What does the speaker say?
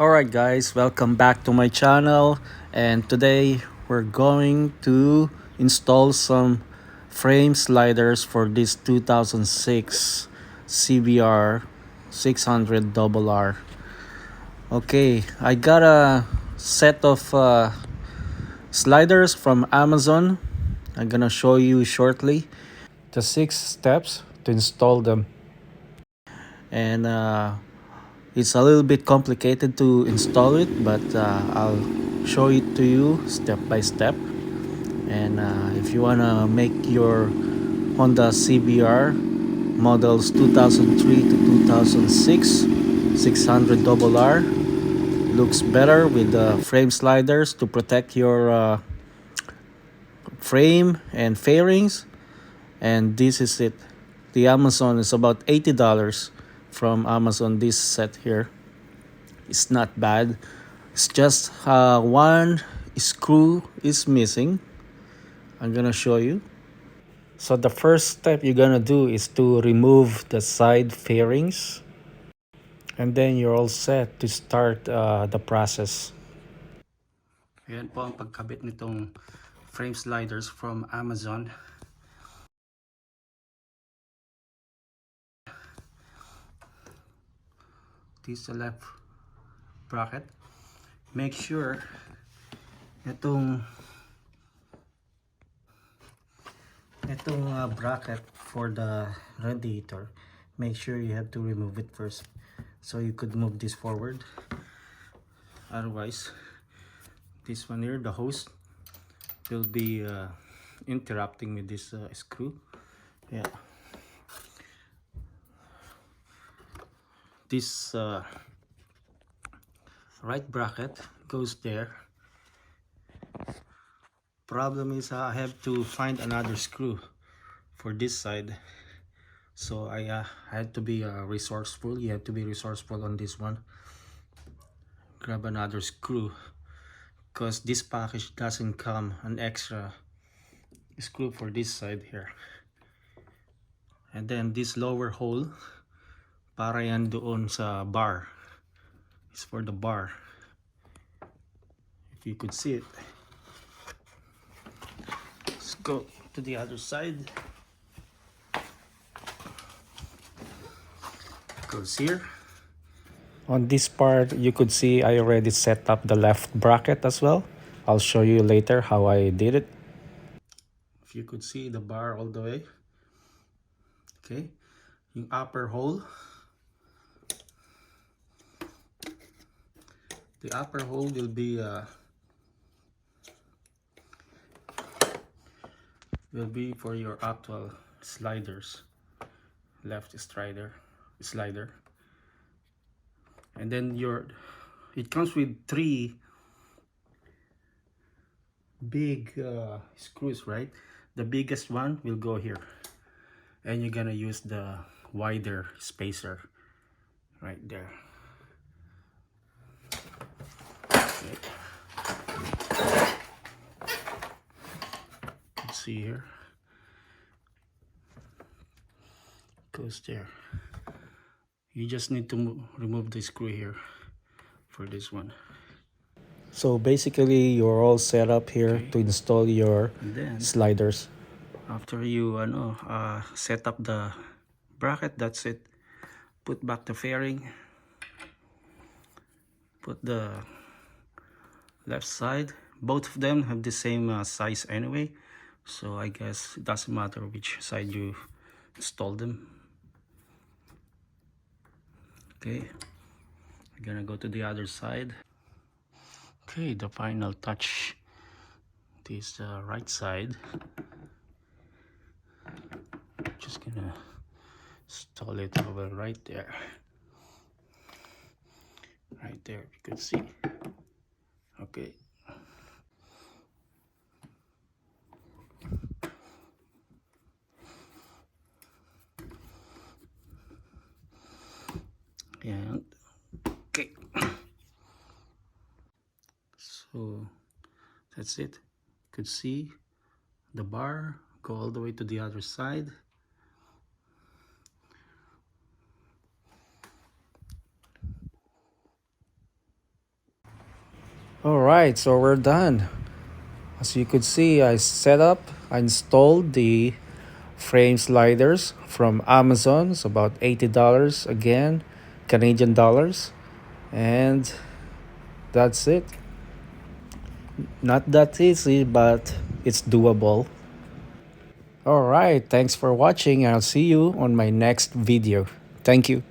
Alright guys, welcome back to my channel, and today we're going to install some frame sliders for this 2006 CBR600rr. Okay, I got a set of sliders from Amazon. I'm gonna show you shortly the 6 steps to install them. And it's a little bit complicated to install it, but I'll show it to you step by step. And if you wanna make your Honda CBR models 2003 to 2006 600rr looks better with the frame sliders to protect your frame and fairings, and this is it. The Amazon is about $80 from Amazon. This set here, it's not bad. It's just one screw is missing. I'm gonna show you. So the first step you're gonna do is to remove the side fairings, and then you're all set to start the process. Ayan po ang pagkabit nitong frame sliders from Amazon. This is the left bracket. Make sure itong bracket for the radiator, make sure you have to remove it first so you could move this forward. Otherwise, this one here, the hose, will be interrupting with this screw. Yeah, this right bracket goes there. Problem is I have to find another screw for this side, so I had to be resourceful. You have to be resourceful on this one. Grab another screw, because this package doesn't come an extra screw for this side here. And then this lower hole, para yan doon sa bar, is for the bar. If you could see it. Let's go to the other side. Goes here. On this part, you could see I already set up the left bracket as well. I'll show you later how I did it. If you could see the bar all the way. Okay, yung upper hole. The upper hole will be for your actual sliders, left slider, and then it comes with 3 big screws, right? The biggest one will go here, and you're gonna use the wider spacer right there. Okay. See here, goes there. You just need to remove the screw here for this one. So basically you're all set up here to install your sliders. After you set up the bracket, that's it. Put back the fairing, put the left side. Both of them have the same size anyway, so I guess it doesn't matter which side you install them. Okay, we're gonna go to the other side. Okay, the final touch. This right side. Just gonna install it over right there. Right there, you could see. Okay. And okay, so that's it. You could see the bar go all the way to the other side. Alright, so we're done. As you could see, I installed the frame sliders from Amazon. It's about $80 again, Canadian dollars. And that's it. Not that easy, but it's doable. Alright, thanks for watching. I'll see you on my next video. Thank you.